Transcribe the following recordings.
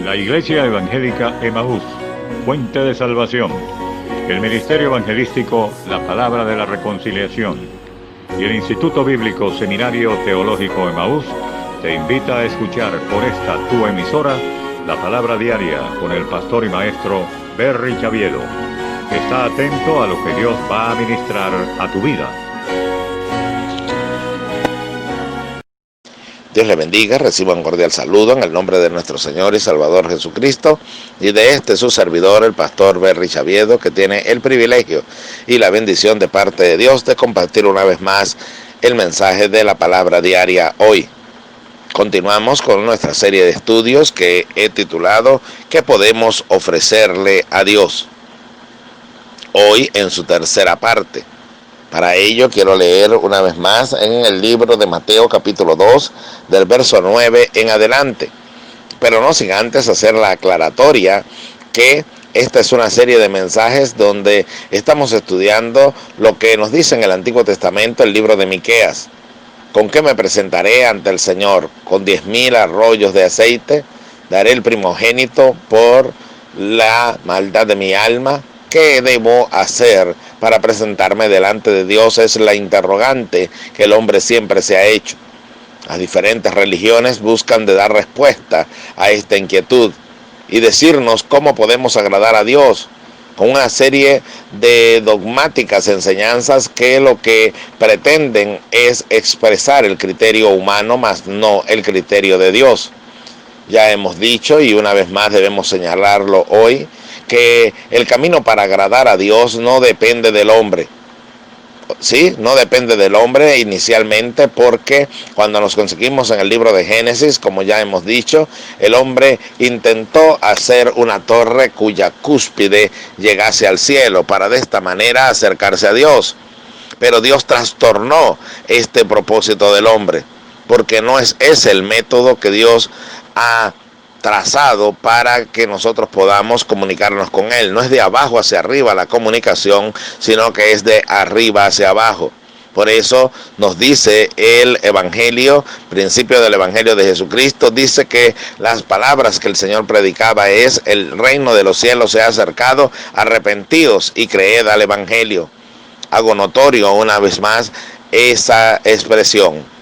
La Iglesia Evangélica Emaús, Fuente de Salvación, el Ministerio Evangelístico La Palabra de la Reconciliación y el Instituto Bíblico Seminario Teológico Emaús te invita a escuchar por esta tu emisora la Palabra Diaria con el pastor y maestro Berry Chaviedo. Está atento a lo que Dios va a ministrar a tu vida. Dios le bendiga, reciba un cordial saludo en el nombre de nuestro Señor y Salvador Jesucristo y de su servidor, el pastor Berry Chaviedo, que tiene el privilegio y la bendición de parte de Dios de compartir una vez más el mensaje de la Palabra Diaria hoy. Continuamos con nuestra serie de estudios que he titulado ¿Qué podemos ofrecerle a Dios? Hoy en su tercera parte. Para ello quiero leer una vez más en el libro de Mateo capítulo 2 del verso 9 en adelante. Pero no sin antes hacer la aclaratoria que esta es una serie de mensajes donde estamos estudiando lo que nos dice en el Antiguo Testamento el libro de Miqueas. ¿Con qué me presentaré ante el Señor? ¿Con 10,000 arroyos de aceite? ¿Daré el primogénito por la maldad de mi alma? ¿Qué debo hacer para presentarme delante de Dios? Es la interrogante que el hombre siempre se ha hecho. Las diferentes religiones buscan de dar respuesta a esta inquietud y decirnos cómo podemos agradar a Dios con una serie de dogmáticas enseñanzas que lo que pretenden es expresar el criterio humano, mas no el criterio de Dios. Ya hemos dicho, y una vez más debemos señalarlo hoy, que el camino para agradar a Dios no depende del hombre. Sí, no depende del hombre inicialmente, porque cuando nos conseguimos en el libro de Génesis, como ya hemos dicho, el hombre intentó hacer una torre cuya cúspide llegase al cielo para de esta manera acercarse a Dios. Pero Dios trastornó este propósito del hombre, porque no es ese el método que Dios ha trazado para que nosotros podamos comunicarnos con Él. No es de abajo hacia arriba la comunicación, sino que es de arriba hacia abajo. Por eso nos dice el Evangelio, principio del Evangelio de Jesucristo, dice que las palabras que el Señor predicaba es: el reino de los cielos se ha acercado, arrepentíos y creed al Evangelio. Hago notorio una vez más esa expresión.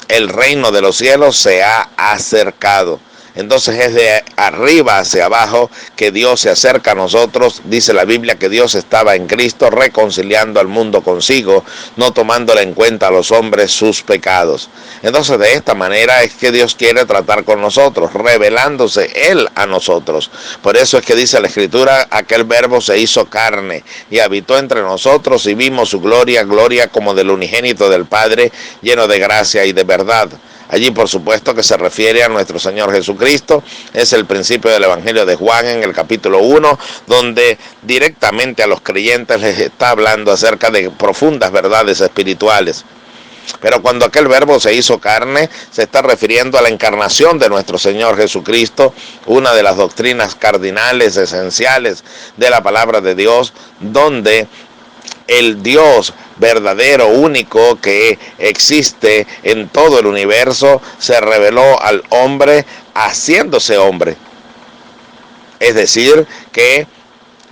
El reino de los cielos se ha acercado. Entonces es de arriba hacia abajo que Dios se acerca a nosotros. Dice la Biblia que Dios estaba en Cristo reconciliando al mundo consigo, no tomándole en cuenta a los hombres sus pecados. Entonces de esta manera es que Dios quiere tratar con nosotros, revelándose Él a nosotros. Por eso es que dice la Escritura: aquel verbo se hizo carne y habitó entre nosotros y vimos su gloria, gloria como del unigénito del Padre, lleno de gracia y de verdad. Allí por supuesto que se refiere a nuestro Señor Jesucristo. Es el principio del Evangelio de Juan en el capítulo 1, donde directamente a los creyentes les está hablando acerca de profundas verdades espirituales. Pero cuando aquel verbo se hizo carne, se está refiriendo a la encarnación de nuestro Señor Jesucristo, una de las doctrinas cardinales, esenciales de la palabra de Dios, donde el Dios verdadero, único, que existe en todo el universo, se reveló al hombre haciéndose hombre. Es decir, que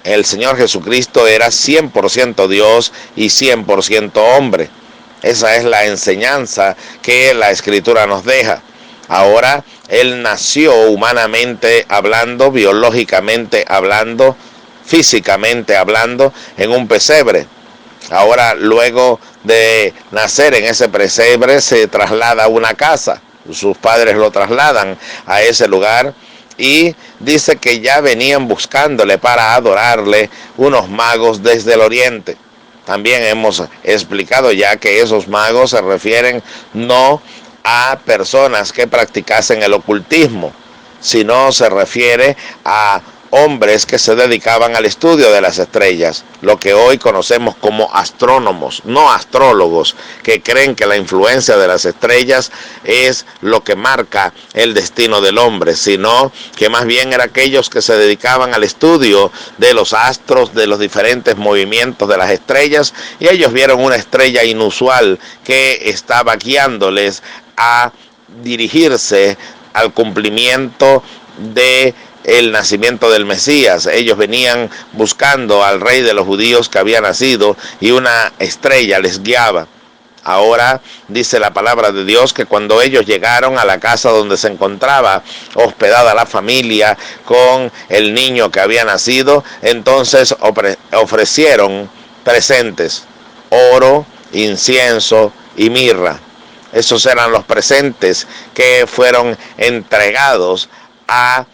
el Señor Jesucristo era 100% Dios y 100% hombre. Esa es la enseñanza que la Escritura nos deja. Ahora, Él nació humanamente hablando, biológicamente hablando, físicamente hablando, en un pesebre. Ahora, luego de nacer en ese pesebre, se traslada a una casa. Sus padres lo trasladan a ese lugar y dice que ya venían buscándole para adorarle unos magos desde el oriente. También hemos explicado ya que esos magos se refieren no a personas que practicasen el ocultismo, sino se refiere a hombres que se dedicaban al estudio de las estrellas, lo que hoy conocemos como astrónomos, no astrólogos, que creen que la influencia de las estrellas es lo que marca el destino del hombre, sino que más bien eran aquellos que se dedicaban al estudio de los astros, de los diferentes movimientos de las estrellas, y ellos vieron una estrella inusual que estaba guiándoles a dirigirse al cumplimiento de el nacimiento del Mesías. Ellos venían buscando al rey de los judíos que había nacido y una estrella les guiaba. Ahora dice la palabra de Dios que cuando ellos llegaron a la casa donde se encontraba hospedada la familia con el niño que había nacido, entonces ofrecieron presentes: oro, incienso y mirra. Esos eran los presentes que fueron entregados a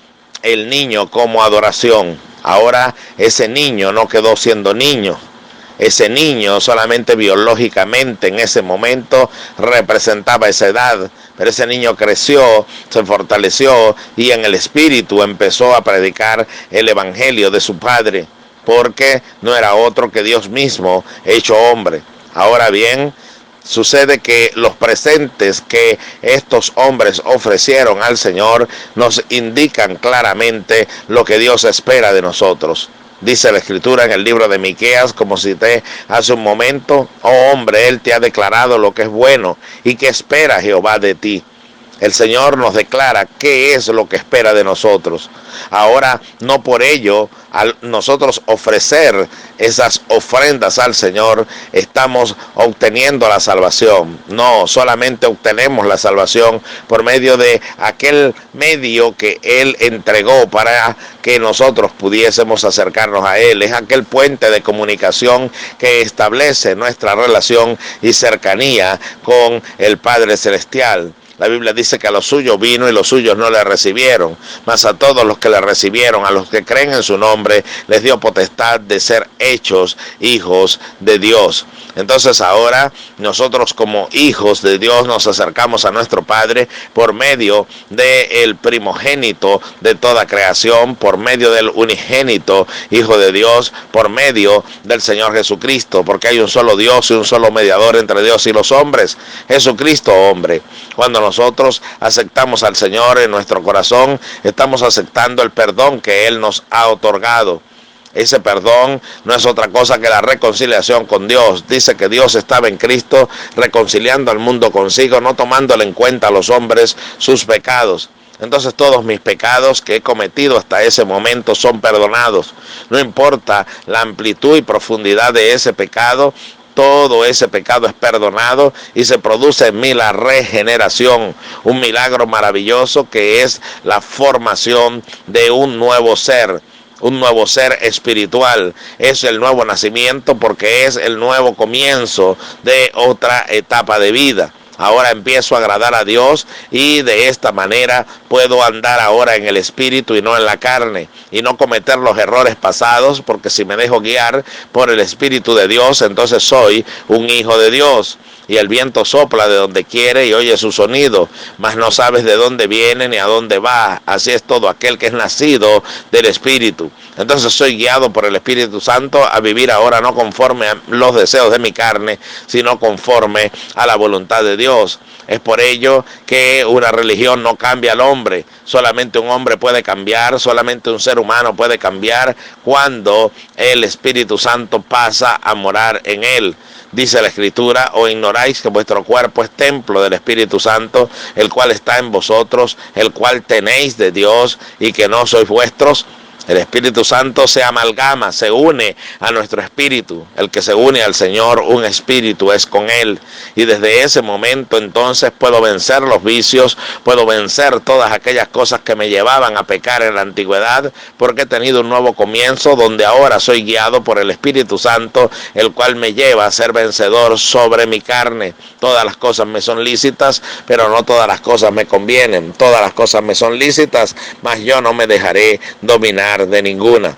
el niño como adoración. Ahora ese niño no quedó siendo niño. Ese niño solamente biológicamente en ese momento representaba esa edad, pero ese niño creció, se fortaleció y en el espíritu empezó a predicar el evangelio de su padre, porque no era otro que Dios mismo hecho hombre. Ahora bien, sucede que los presentes que estos hombres ofrecieron al Señor nos indican claramente lo que Dios espera de nosotros. Dice la Escritura en el libro de Miqueas, como cité hace un momento: oh hombre, Él te ha declarado lo que es bueno y que espera Jehová de ti. El Señor nos declara qué es lo que espera de nosotros. Ahora, no por ello, al nosotros ofrecer esas ofrendas al Señor, estamos obteniendo la salvación. No, solamente obtenemos la salvación por medio de aquel medio que Él entregó para que nosotros pudiésemos acercarnos a Él. Es aquel puente de comunicación que establece nuestra relación y cercanía con el Padre Celestial. La Biblia dice que a los suyos vino y los suyos no le recibieron, mas a todos los que le recibieron, a los que creen en su nombre, les dio potestad de ser hechos hijos de Dios. Entonces ahora nosotros como hijos de Dios nos acercamos a nuestro Padre por medio del primogénito de toda creación, por medio del unigénito Hijo de Dios, por medio del Señor Jesucristo, porque hay un solo Dios y un solo mediador entre Dios y los hombres, Jesucristo hombre. Cuando nosotros aceptamos al Señor en nuestro corazón, estamos aceptando el perdón que Él nos ha otorgado. Ese perdón no es otra cosa que la reconciliación con Dios. Dice que Dios estaba en Cristo reconciliando al mundo consigo, no tomándole en cuenta a los hombres sus pecados. Entonces todos mis pecados que he cometido hasta ese momento son perdonados. No importa la amplitud y profundidad de ese pecado, todo ese pecado es perdonado y se produce en mí la regeneración, un milagro maravilloso que es la formación de un nuevo ser espiritual. Es el nuevo nacimiento porque es el nuevo comienzo de otra etapa de vida. Ahora empiezo a agradar a Dios y de esta manera puedo andar ahora en el espíritu y no en la carne, y no cometer los errores pasados, porque si me dejo guiar por el Espíritu de Dios, entonces soy un hijo de Dios. Y el viento sopla de donde quiere y oye su sonido, mas no sabes de dónde viene ni a dónde va. Así es todo aquel que es nacido del Espíritu. Entonces soy guiado por el Espíritu Santo a vivir ahora no conforme a los deseos de mi carne, sino conforme a la voluntad de Dios. Es por ello que una religión no cambia al hombre. Solamente un hombre puede cambiar, solamente un ser humano puede cambiar cuando el Espíritu Santo pasa a morar en él. Dice la Escritura: ¿o ignoráis que vuestro cuerpo es templo del Espíritu Santo, el cual está en vosotros, el cual tenéis de Dios, y que no sois vuestros? El Espíritu Santo se amalgama, se une a nuestro espíritu. El que se une al Señor, un espíritu es con Él. Y desde ese momento entonces puedo vencer los vicios, puedo vencer todas aquellas cosas que me llevaban a pecar en la antigüedad, porque he tenido un nuevo comienzo donde ahora soy guiado por el Espíritu Santo, el cual me lleva a ser vencedor sobre mi carne. Todas las cosas me son lícitas, pero no todas las cosas me convienen. Todas las cosas me son lícitas, mas yo no me dejaré dominar de ninguna.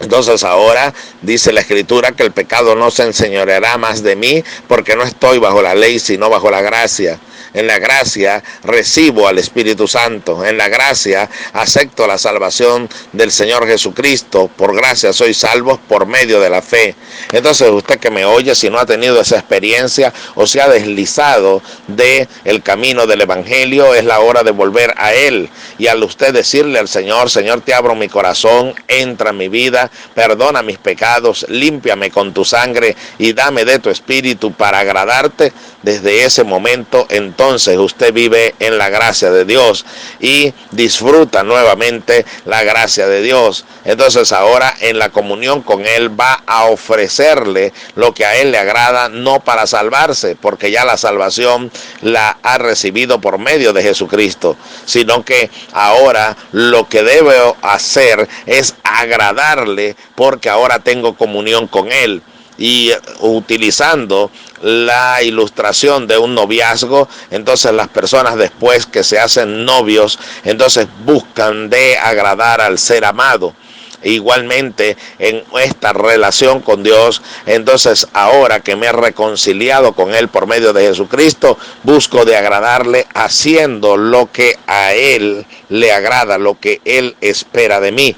Entonces ahora dice la Escritura que el pecado no se enseñoreará más de mí, porque no estoy bajo la ley sino bajo la gracia. En la gracia recibo al Espíritu Santo. En la gracia acepto la salvación del Señor Jesucristo. Por gracia soy salvo por medio de la fe. Entonces usted que me oye, si no ha tenido esa experiencia o se ha deslizado del camino del Evangelio, es la hora de volver a Él. Y al usted decirle al Señor: Señor, te abro mi corazón, entra en mi vida, perdona mis pecados, límpiame con tu sangre y dame de tu Espíritu para agradarte, desde ese momento entonces entonces usted vive en la gracia de Dios y disfruta nuevamente la gracia de Dios. Entonces ahora en la comunión con Él va a ofrecerle lo que a Él le agrada, no para salvarse, porque ya la salvación la ha recibido por medio de Jesucristo, sino que ahora lo que debo hacer es agradarle, porque ahora tengo comunión con Él. Y utilizando la ilustración de un noviazgo, entonces las personas después que se hacen novios, entonces buscan de agradar al ser amado. Igualmente en esta relación con Dios, entonces ahora que me he reconciliado con Él por medio de Jesucristo, busco de agradarle haciendo lo que a Él le agrada, lo que Él espera de mí.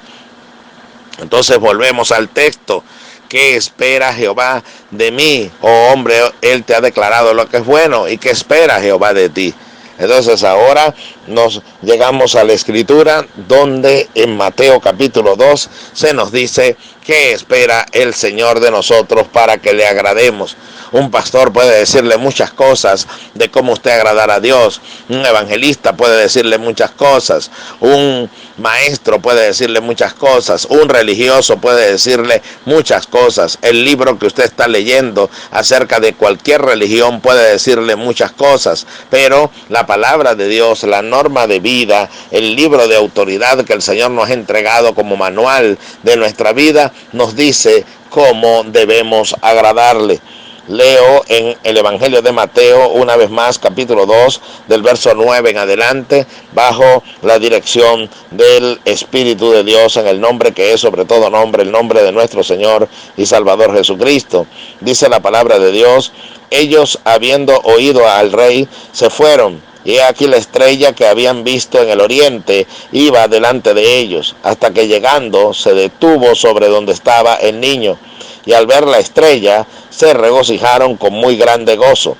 Entonces volvemos al texto. ¿Qué espera Jehová de mí? Oh hombre, Él te ha declarado lo que es bueno. ¿Y qué espera Jehová de ti? Entonces ahora nos llegamos a la escritura donde en Mateo capítulo 2 se nos dice qué espera el Señor de nosotros para que le agrademos. Un pastor puede decirle muchas cosas de cómo usted agradará a Dios. Un evangelista puede decirle muchas cosas. Un maestro puede decirle muchas cosas. Un religioso puede decirle muchas cosas. El libro que usted está leyendo acerca de cualquier religión puede decirle muchas cosas. Pero la palabra de Dios, la norma de vida, el libro de autoridad que el Señor nos ha entregado como manual de nuestra vida, nos dice cómo debemos agradarle. Leo en el Evangelio de Mateo, una vez más, capítulo 2, del verso 9 en adelante, bajo la dirección del Espíritu de Dios, en el nombre que es sobre todo nombre, el nombre de nuestro Señor y Salvador Jesucristo. Dice la palabra de Dios: ellos, habiendo oído al rey, se fueron. Y he aquí la estrella que habían visto en el oriente iba delante de ellos, hasta que llegando se detuvo sobre donde estaba el niño. Y al ver la estrella se regocijaron con muy grande gozo.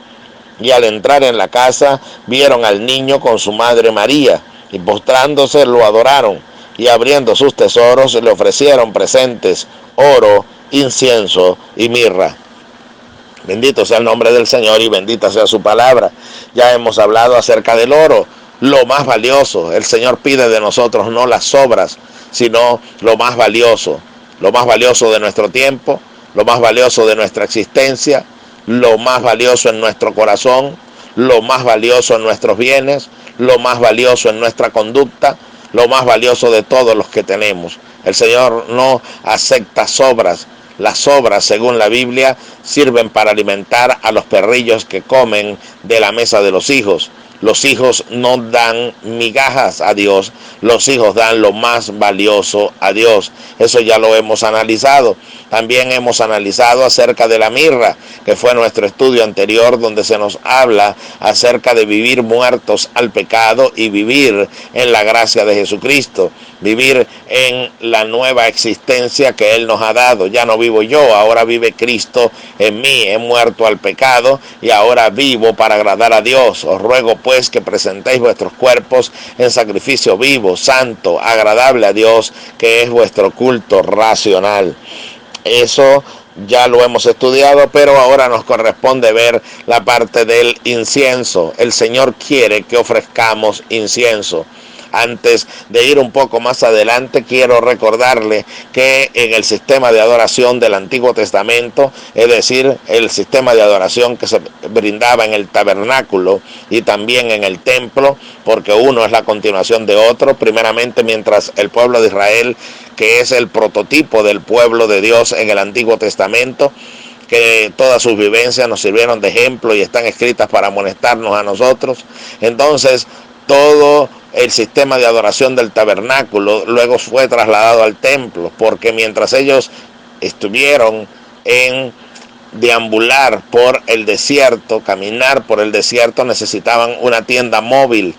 Y al entrar en la casa vieron al niño con su madre María, y postrándose lo adoraron, y abriendo sus tesoros le ofrecieron presentes, oro, incienso y mirra. Bendito sea el nombre del Señor y bendita sea su palabra. Ya hemos hablado acerca del oro, lo más valioso. El Señor pide de nosotros no las obras, sino lo más valioso de nuestro tiempo, lo más valioso de nuestra existencia, lo más valioso en nuestro corazón, lo más valioso en nuestros bienes, lo más valioso en nuestra conducta, lo más valioso de todos los que tenemos. El Señor no acepta sobras. Las obras, según la Biblia, sirven para alimentar a los perrillos que comen de la mesa de los hijos. Los hijos no dan migajas a Dios, los hijos dan lo más valioso a Dios. Eso ya lo hemos analizado. También hemos analizado acerca de la mirra, que fue nuestro estudio anterior, donde se nos habla acerca de vivir muertos al pecado y vivir en la gracia de Jesucristo, vivir en la nueva existencia que Él nos ha dado. Ya no vivo yo, ahora vive Cristo en mí. He muerto al pecado y ahora vivo para agradar a Dios. Os ruego pues que presentéis vuestros cuerpos en sacrificio vivo, santo, agradable a Dios, que es vuestro culto racional. Eso ya lo hemos estudiado, pero ahora nos corresponde ver la parte del incienso. El Señor quiere que ofrezcamos incienso. Antes de ir un poco más adelante, quiero recordarle que en el sistema de adoración del Antiguo Testamento, es decir, el sistema de adoración que se brindaba en el tabernáculo y también en el templo, porque uno es la continuación de otro, primeramente mientras el pueblo de Israel, que es el prototipo del pueblo de Dios en el Antiguo Testamento, que todas sus vivencias nos sirvieron de ejemplo y están escritas para amonestarnos a nosotros. Entonces, todo el sistema de adoración del tabernáculo luego fue trasladado al templo, porque mientras ellos estuvieron en deambular por el desierto, caminar por el desierto, necesitaban una tienda móvil,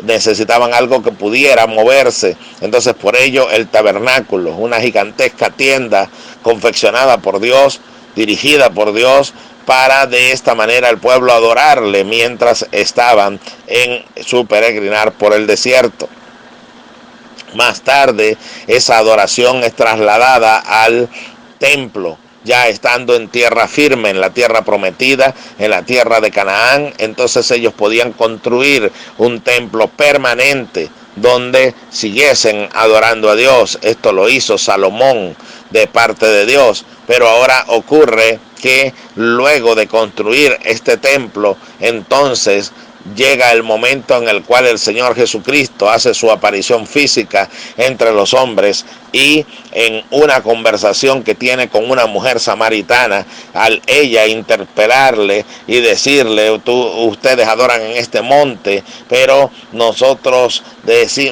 necesitaban algo que pudiera moverse. Entonces por ello el tabernáculo, una gigantesca tienda confeccionada por Dios, dirigida por Dios, para de esta manera el pueblo adorarle mientras estaban en su peregrinar por el desierto. Más tarde esa adoración es trasladada al templo. ya estando en tierra firme, en la tierra prometida, en la tierra de Canaán, entonces ellos podían construir un templo permanente donde siguiesen adorando a Dios. Esto lo hizo Salomón de parte de Dios, pero ahora ocurre que luego de construir este templo, entonces llega el momento en el cual el Señor Jesucristo hace su aparición física entre los hombres, y en una conversación que tiene con una mujer samaritana, al ella interpelarle y decirle: ustedes adoran en este monte, pero nosotros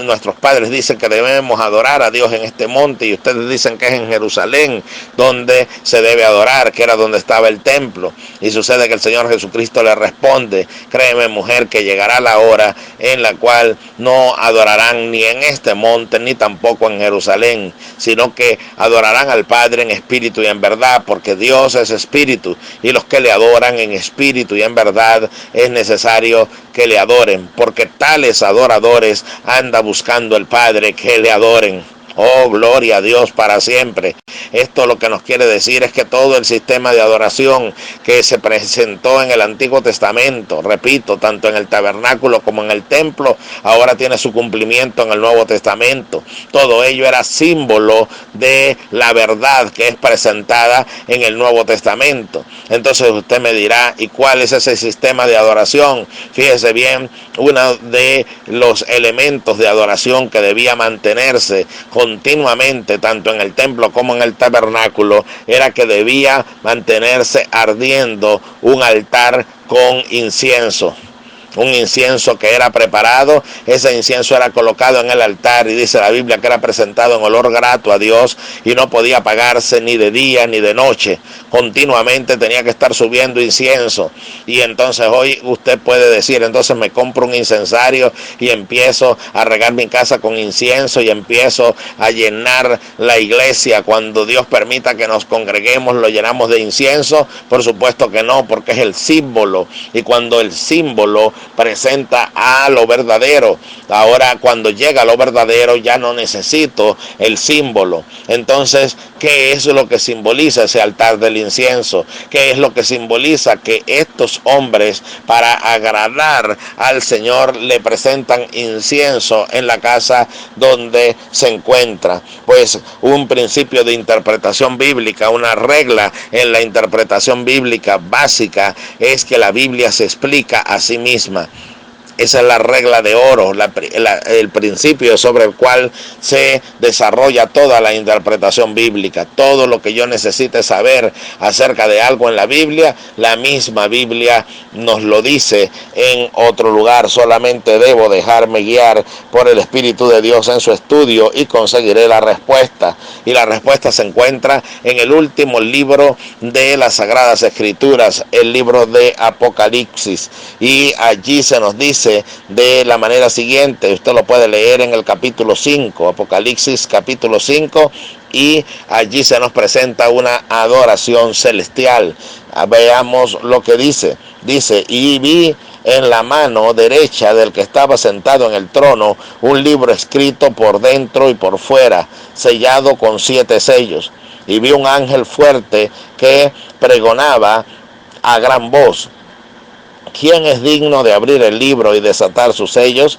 nuestros padres dicen que debemos adorar a Dios en este monte, y ustedes dicen que es en Jerusalén donde se debe adorar, que era donde estaba el templo. Y sucede que el Señor Jesucristo le responde: créeme, mujer, que llegará la hora en la cual no adorarán ni en este monte ni tampoco en Jerusalén, sino que adorarán al Padre en espíritu y en verdad, porque Dios es espíritu, y los que le adoran en espíritu y en verdad es necesario que le adoren, porque tales adoradores anda buscando el Padre que le adoren. Oh, gloria a Dios para siempre. Esto lo que nos quiere decir es que todo el sistema de adoración que se presentó en el Antiguo Testamento, repito, tanto en el tabernáculo como en el templo, ahora tiene su cumplimiento en el Nuevo Testamento. Todo ello era símbolo de la verdad que es presentada en el Nuevo Testamento. Entonces usted me dirá: ¿y cuál es ese sistema de adoración? Fíjese bien, uno de los elementos de adoración que debía mantenerse continuamente, tanto en el templo como en el tabernáculo, era que debía mantenerse ardiendo un altar con incienso. Un incienso que era preparado, ese incienso era colocado en el altar, y dice la Biblia que era presentado en olor grato a Dios, y no podía apagarse ni de día ni de noche. Continuamente tenía que estar subiendo incienso. Y entonces hoy usted puede decir: entonces me compro un incensario y empiezo a regar mi casa con incienso y empiezo a llenar la iglesia. Cuando Dios permita que nos congreguemos, lo llenamos de incienso. Por supuesto que no, porque es el símbolo, y cuando el símbolo presenta a lo verdadero, ahora cuando llega a lo verdadero ya no necesito el símbolo. Entonces, ¿qué es lo que simboliza ese altar del incienso? ¿Qué es lo que simboliza? Que estos hombres, para agradar al Señor, le presentan incienso en la casa donde se encuentra. Pues un principio de interpretación bíblica, una regla en la interpretación bíblica básica, es que la Biblia se explica a sí misma. Esa es la regla de oro, el principio sobre el cual se desarrolla toda la interpretación bíblica. Todo lo que yo necesite saber acerca de algo en la Biblia, la misma Biblia nos lo dice en otro lugar. Solamente debo dejarme guiar por el Espíritu de Dios en su estudio y conseguiré la respuesta. Y la respuesta se encuentra en el último libro de las Sagradas Escrituras, el libro de Apocalipsis. Y allí se nos dice de la manera siguiente, usted lo puede leer en el capítulo 5, Apocalipsis capítulo 5, y allí se nos presenta una adoración celestial. Veamos lo que dice. Dice: y vi en la mano derecha del que estaba sentado en el trono un libro escrito por dentro y por fuera, sellado con 7 sellos. Y vi un ángel fuerte que pregonaba a gran voz: ¿quién es digno de abrir el libro y desatar sus sellos?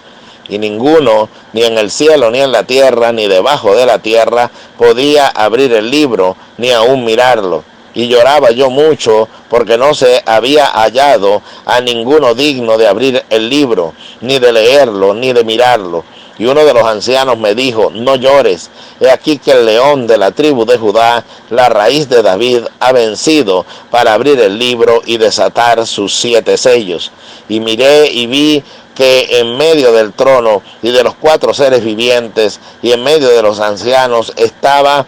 Y ninguno, ni en el cielo, ni en la tierra, ni debajo de la tierra, podía abrir el libro, ni aún mirarlo. Y lloraba yo mucho, porque no se había hallado a ninguno digno de abrir el libro, ni de leerlo, ni de mirarlo. Y uno de los ancianos me dijo: no llores, he aquí que el león de la tribu de Judá, la raíz de David, ha vencido para abrir el libro y desatar sus 7 sellos. Y miré y vi que en medio del trono y de los 4 seres vivientes y en medio de los ancianos estaba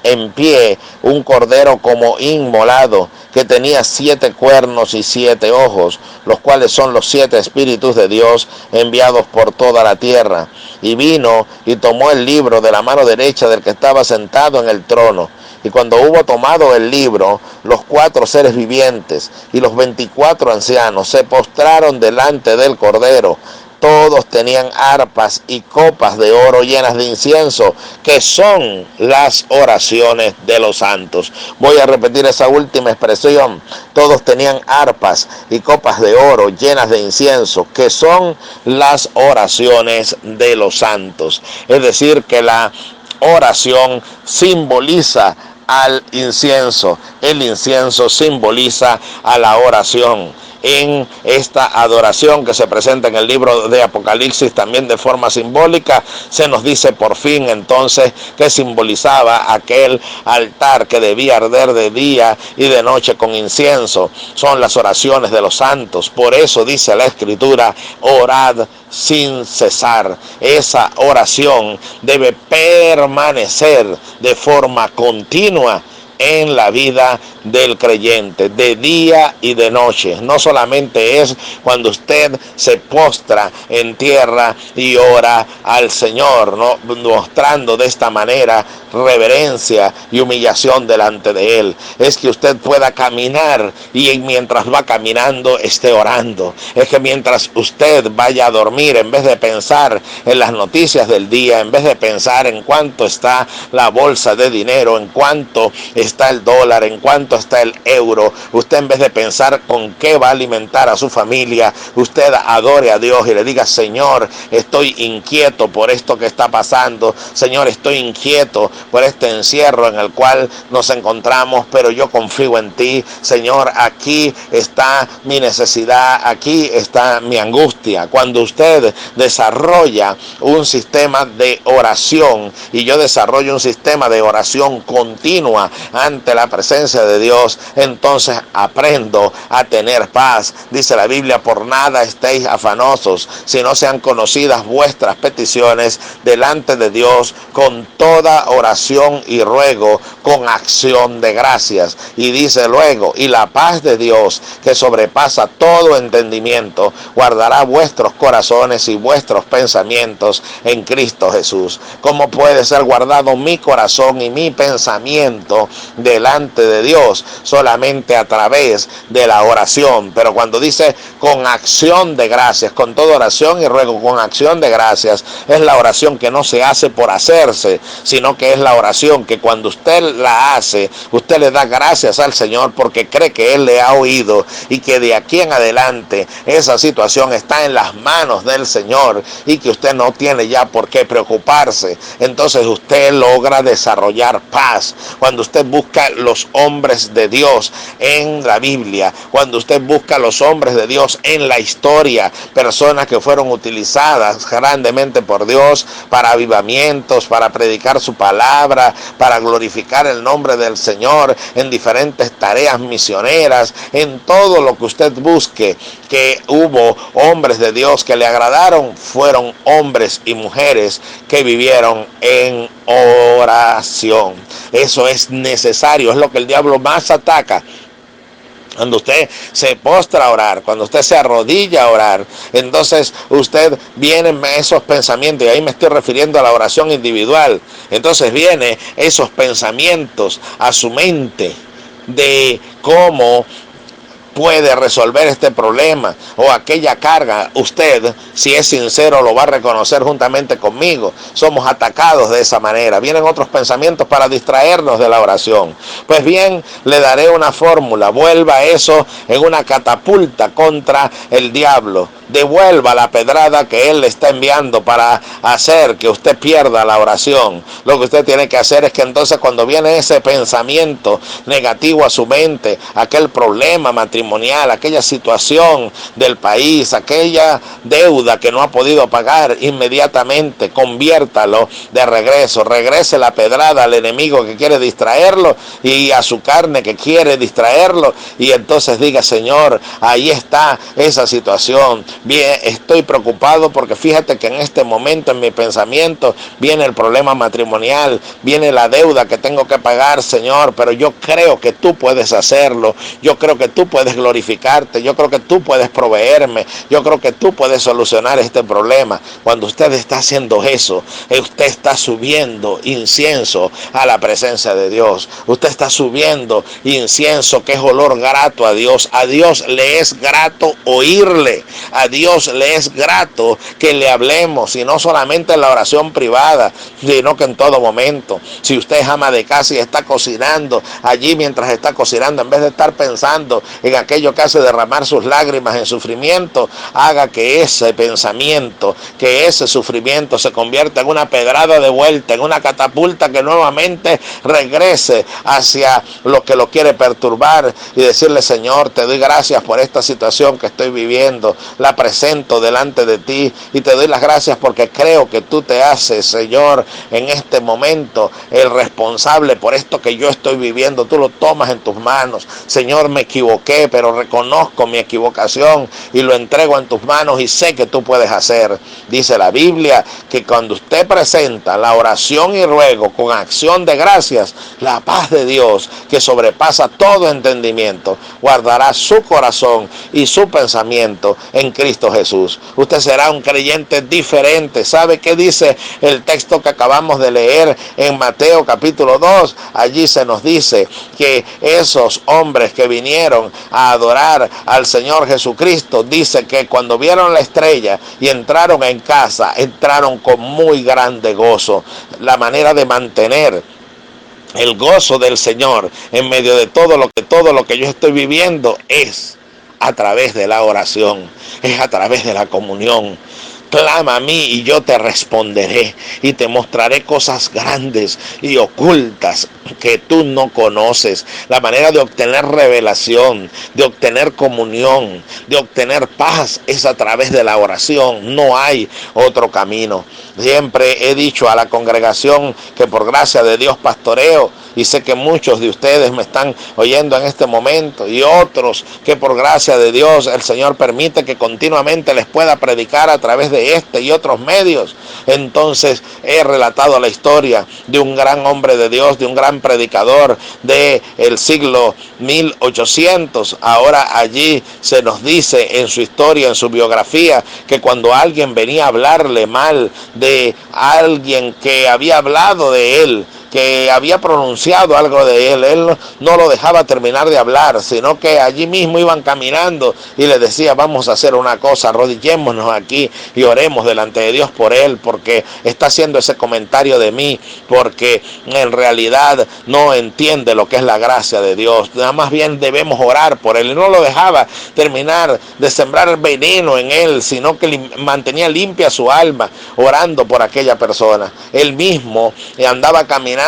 en pie un cordero como inmolado, que tenía 7 cuernos y 7 ojos, los cuales son los 7 espíritus de Dios enviados por toda la tierra. Y vino y tomó el libro de la mano derecha del que estaba sentado en el trono. Y cuando hubo tomado el libro, los 4 seres vivientes y los 24 ancianos se postraron delante del cordero, Todos tenían arpas y copas de oro llenas de incienso, que son las oraciones de los santos. Voy a repetir esa última expresión. Todos tenían arpas y copas de oro llenas de incienso, que son las oraciones de los santos. Es decir, que la oración simboliza al incienso. El incienso simboliza a la oración. En esta adoración que se presenta en el libro de Apocalipsis, también de forma simbólica, se nos dice por fin entonces que simbolizaba aquel altar que debía arder de día y de noche con incienso. Son las oraciones de los santos. Por eso dice la Escritura: orad sin cesar. Esa oración debe permanecer de forma continua en la vida del creyente, de día y de noche. No solamente es cuando usted se postra en tierra y ora al Señor, ¿no?, mostrando de esta manera reverencia y humillación delante de Él. Es que usted pueda caminar y mientras va caminando esté orando. Es que mientras usted vaya a dormir, en vez de pensar en las noticias del día, en vez de pensar en cuánto está la bolsa de dinero, en cuánto está el dólar, en cuánto está el euro, usted, en vez de pensar con qué va a alimentar a su familia, usted adore a Dios y le diga: Señor, estoy inquieto por esto que está pasando. Señor, estoy inquieto por este encierro en el cual nos encontramos, pero yo confío en ti. Señor, aquí está mi necesidad, aquí está mi angustia. Cuando usted desarrolla un sistema de oración, y yo desarrollo un sistema de oración continua ante la presencia de Dios, entonces aprendo a tener paz. Dice la Biblia: por nada estéis afanosos, si no sean conocidas vuestras peticiones delante de Dios con toda oración y ruego, con acción de gracias. Y dice luego: y la paz de Dios, que sobrepasa todo entendimiento, guardará vuestros corazones y vuestros pensamientos en Cristo Jesús. ¿Cómo puede ser guardado mi corazón y mi pensamiento delante de Dios? Solamente a través de la oración. Pero cuando dice con acción de gracias, con toda oración y ruego, con acción de gracias, es la oración que no se hace por hacerse, sino que es la oración que cuando usted la hace, usted le da gracias al Señor porque cree que Él le ha oído y que de aquí en adelante esa situación está en las manos del Señor y que usted no tiene ya por qué preocuparse. Entonces usted logra desarrollar paz. Cuando usted busca los hombres de Dios en la Biblia, cuando usted busca los hombres de Dios en la historia, personas que fueron utilizadas grandemente por Dios para avivamientos, para predicar su palabra, para glorificar el nombre del Señor, en diferentes tareas misioneras, en todo lo que usted busque, que hubo hombres de Dios que le agradaron, fueron hombres y mujeres que vivieron en oración. Eso es necesario, es lo que el diablo más ataca. Cuando usted se postra a orar, cuando usted se arrodilla a orar, entonces usted vienen esos pensamientos, y ahí me estoy refiriendo a la oración individual. Entonces vienen esos pensamientos a su mente de cómo puede resolver este problema o aquella carga. Usted, si es sincero, lo va a reconocer juntamente conmigo. Somos atacados de esa manera. Vienen otros pensamientos para distraernos de la oración. Pues bien, le daré una fórmula. Vuelva eso en una catapulta contra el diablo. Devuelva la pedrada que él le está enviando para hacer que usted pierda la oración. Lo que usted tiene que hacer es que entonces, cuando viene ese pensamiento negativo a su mente, aquel problema matrimonial, aquella situación del país, aquella deuda que no ha podido pagar, inmediatamente conviértalo de regreso. Regrese la pedrada al enemigo que quiere distraerlo y a su carne que quiere distraerlo, y entonces diga: Señor, ahí está esa situación. Bien, estoy preocupado porque fíjate que en este momento en mi pensamiento viene el problema matrimonial, viene la deuda que tengo que pagar, Señor, pero yo creo que tú puedes hacerlo, yo creo que tú puedes glorificarte, yo creo que tú puedes proveerme, yo creo que tú puedes solucionar este problema. Cuando usted está haciendo eso, usted está subiendo incienso a la presencia de Dios. Usted está subiendo incienso que es olor grato a Dios. A Dios le es grato oírle. A Dios le es grato que le hablemos, y no solamente en la oración privada, sino que en todo momento. Si usted es ama de casa y está cocinando, allí mientras está cocinando, en vez de estar pensando en aquello que hace derramar sus lágrimas en sufrimiento, haga que ese pensamiento, que ese sufrimiento se convierta en una pedrada de vuelta, en una catapulta que nuevamente regrese hacia lo que lo quiere perturbar, y decirle: Señor, te doy gracias por esta situación que estoy viviendo, la presento delante de ti y te doy las gracias porque creo que tú te haces, Señor, en este momento el responsable por esto que yo estoy viviendo. Tú lo tomas en tus manos. Señor, me equivoqué, pero reconozco mi equivocación y lo entrego en tus manos y sé que tú puedes hacer. Dice la Biblia que cuando usted presenta la oración y ruego con acción de gracias, la paz de Dios, que sobrepasa todo entendimiento, guardará su corazón y su pensamiento en Cristo Jesús. Usted será un creyente diferente. ¿Sabe qué dice el texto que acabamos de leer en Mateo capítulo 2? Allí se nos dice que esos hombres que vinieron a adorar al Señor Jesucristo, dice que cuando vieron la estrella y entraron en casa, entraron con muy grande gozo. La manera de mantener el gozo del Señor en medio de todo lo que yo estoy viviendo es a través de la oración, es a través de la comunión. Clama a mí y yo te responderé y te mostraré cosas grandes y ocultas que tú no conoces. La manera de obtener revelación, de obtener comunión, de obtener paz es a través de la oración. No hay otro camino. Siempre he dicho a la congregación que por gracia de Dios pastoreo, y sé que muchos de ustedes me están oyendo en este momento, y otros que por gracia de Dios el Señor permite que continuamente les pueda predicar a través de este y otros medios. Entonces he relatado la historia de un gran hombre de Dios, de un gran predicador del siglo 1800. Ahora allí se nos dice en su historia, en su biografía, que cuando alguien venía a hablarle mal de alguien que había hablado de él, que había pronunciado algo de él no lo dejaba terminar de hablar, sino que allí mismo iban caminando y le decía: vamos a hacer una cosa, arrodillémonos aquí y oremos delante de Dios por él, porque está haciendo ese comentario de mí, porque en realidad no entiende lo que es la gracia de Dios. Nada más bien debemos orar por él. Y no lo dejaba terminar de sembrar el veneno en él, sino que mantenía limpia su alma orando por aquella persona. Él mismo andaba caminando,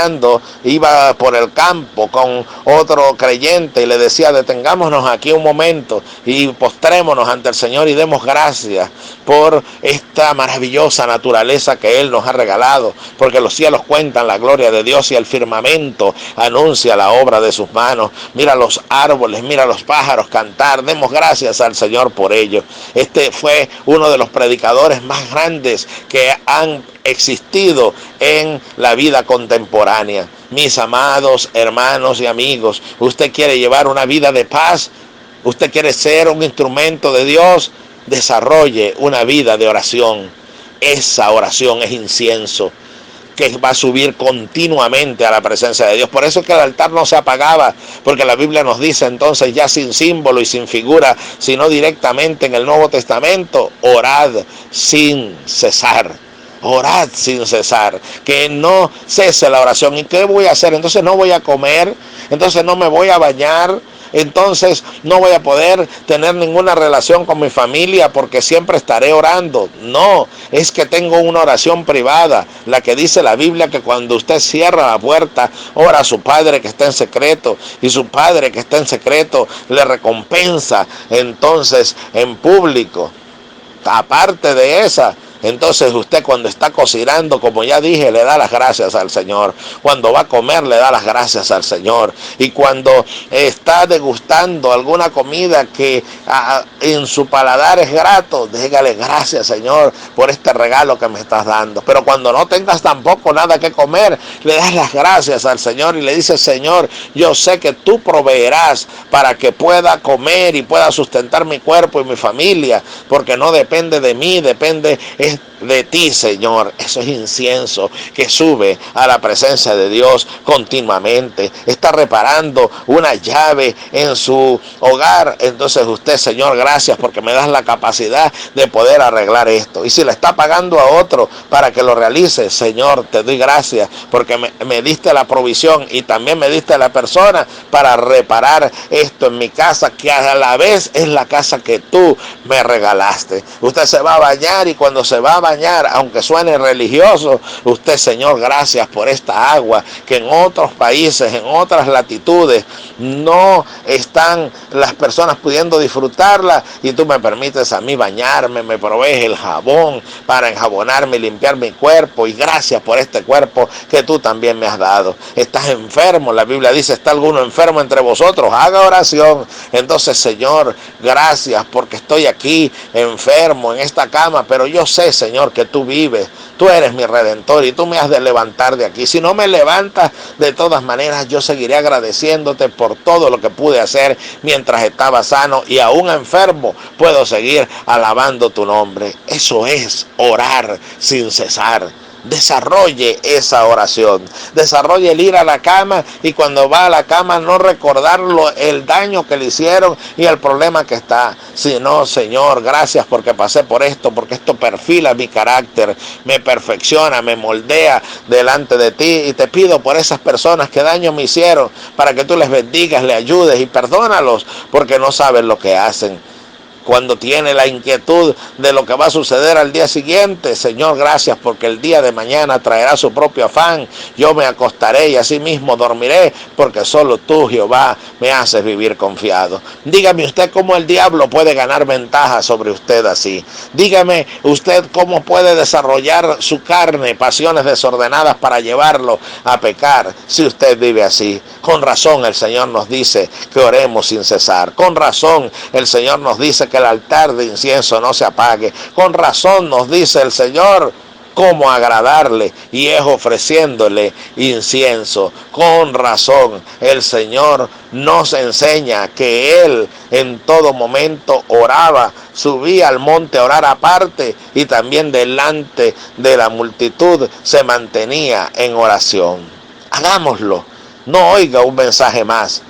iba por el campo con otro creyente y le decía: detengámonos aquí un momento y postrémonos ante el Señor y demos gracias por esta maravillosa naturaleza que Él nos ha regalado, porque los cielos cuentan la gloria de Dios y el firmamento anuncia la obra de sus manos. Mira los árboles, mira los pájaros cantar, demos gracias al Señor por ello. Este fue uno de los predicadores más grandes que han existido en la vida contemporánea. Mis amados hermanos y amigos, usted quiere llevar una vida de paz, usted quiere ser un instrumento de Dios, desarrolle una vida de oración. Esa oración es incienso que va a subir continuamente a la presencia de Dios. Por eso es que el altar no se apagaba, porque la Biblia nos dice entonces, ya sin símbolo y sin figura, sino directamente en el Nuevo Testamento: orad sin cesar. Orad sin cesar, que no cese la oración. ¿Y qué voy a hacer? Entonces no voy a comer, entonces no me voy a bañar, entonces no voy a poder tener ninguna relación con mi familia porque siempre estaré orando. No, es que tengo una oración privada, la que dice la Biblia que cuando usted cierra la puerta, ora a su Padre que está en secreto, y su Padre que está en secreto le recompensa entonces en público. Aparte de esa, entonces usted cuando está cocinando, como ya dije, le da las gracias al Señor. Cuando va a comer, le da las gracias al Señor. Y cuando está degustando alguna comida que en su paladar es grato, dígale: gracias, Señor, por este regalo que me estás dando. Pero cuando no tengas tampoco nada que comer, le das las gracias al Señor y le dices: Señor, yo sé que tú proveerás para que pueda comer y pueda sustentar mi cuerpo y mi familia, porque no depende de mí, depende de ti, Señor. Eso es incienso que sube a la presencia de Dios continuamente. Está reparando una llave en su hogar. Entonces usted, Señor, gracias porque me das la capacidad de poder arreglar esto. Y si le está pagando a otro para que lo realice, Señor, te doy gracias porque me diste la provisión y también me diste la persona para reparar esto en mi casa, que a la vez es la casa que tú me regalaste. Usted se va a bañar y cuando se va a bañar, aunque suene religioso, usted, Señor, gracias por esta agua que en otros países, en otras latitudes, no están las personas pudiendo disfrutarla, y tú me permites a mí bañarme, me provees el jabón para enjabonarme y limpiar mi cuerpo, y gracias por este cuerpo que tú también me has dado. Estás enfermo, la Biblia dice, está alguno enfermo entre vosotros, haga oración. Entonces, Señor, gracias porque estoy aquí enfermo en esta cama, pero yo sé, Señor, que tú vives, tú eres mi redentor y tú me has de levantar de aquí. Si no me levantas, de todas maneras yo seguiré agradeciéndote por todo lo que pude hacer mientras estaba sano, y aún enfermo puedo seguir alabando tu nombre. Eso es orar sin cesar. Desarrolle esa oración, desarrolle el ir a la cama, y cuando va a la cama no recordarlo el daño que le hicieron y el problema que está, sino, Señor, gracias porque pasé por esto, porque esto perfila mi carácter, me perfecciona, me moldea delante de ti, y te pido por esas personas que daño me hicieron, para que tú les bendigas, les ayudes y perdónalos, porque no saben lo que hacen. Cuando tiene la inquietud de lo que va a suceder al día siguiente, Señor, gracias porque el día de mañana traerá su propio afán. Yo me acostaré y así mismo dormiré, porque solo tú, Jehová, me haces vivir confiado. Dígame usted cómo el diablo puede ganar ventaja sobre usted así. Dígame usted cómo puede desarrollar su carne, pasiones desordenadas para llevarlo a pecar, si usted vive así. Con razón el Señor nos dice que oremos sin cesar. Con razón el Señor nos dice que el altar de incienso no se apague. Con razón nos dice el Señor cómo agradarle, y es ofreciéndole incienso. Con razón el Señor nos enseña que Él en todo momento oraba, subía al monte a orar aparte, y también delante de la multitud se mantenía en oración. Hagámoslo, no oiga un mensaje más.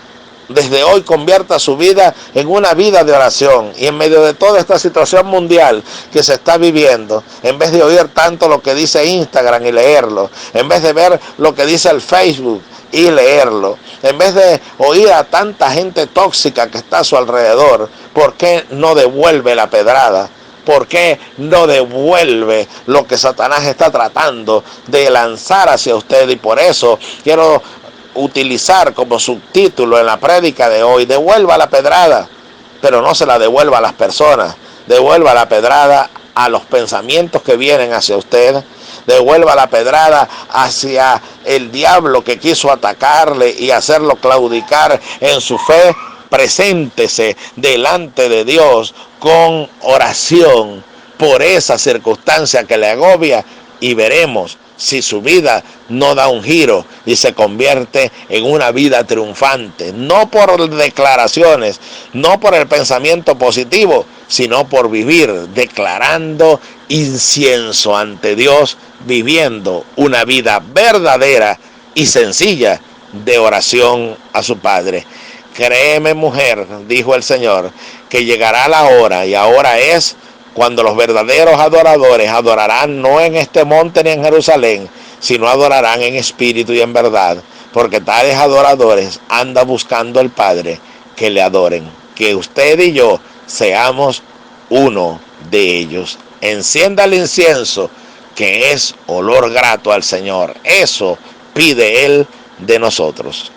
Desde hoy convierta su vida en una vida de oración, y en medio de toda esta situación mundial que se está viviendo, en vez de oír tanto lo que dice Instagram y leerlo, en vez de ver lo que dice el Facebook y leerlo, en vez de oír a tanta gente tóxica que está a su alrededor, ¿por qué no devuelve la pedrada? ¿Por qué no devuelve lo que Satanás está tratando de lanzar hacia usted? Y por eso quiero utilizar como subtítulo en la prédica de hoy: devuelva la pedrada, pero no se la devuelva a las personas, devuelva la pedrada a los pensamientos que vienen hacia usted, devuelva la pedrada hacia el diablo que quiso atacarle y hacerlo claudicar en su fe. Preséntese delante de Dios con oración por esa circunstancia que le agobia, y veremos si su vida no da un giro y se convierte en una vida triunfante, no por declaraciones, no por el pensamiento positivo, sino por vivir declarando incienso ante Dios, viviendo una vida verdadera y sencilla de oración a su Padre. Créeme, mujer, dijo el Señor, que llegará la hora, y ahora es, cuando los verdaderos adoradores adorarán no en este monte ni en Jerusalén, sino adorarán en espíritu y en verdad, porque tales adoradores andan buscando al Padre que le adoren. Que usted y yo seamos uno de ellos. Encienda el incienso, que es olor grato al Señor. Eso pide Él de nosotros.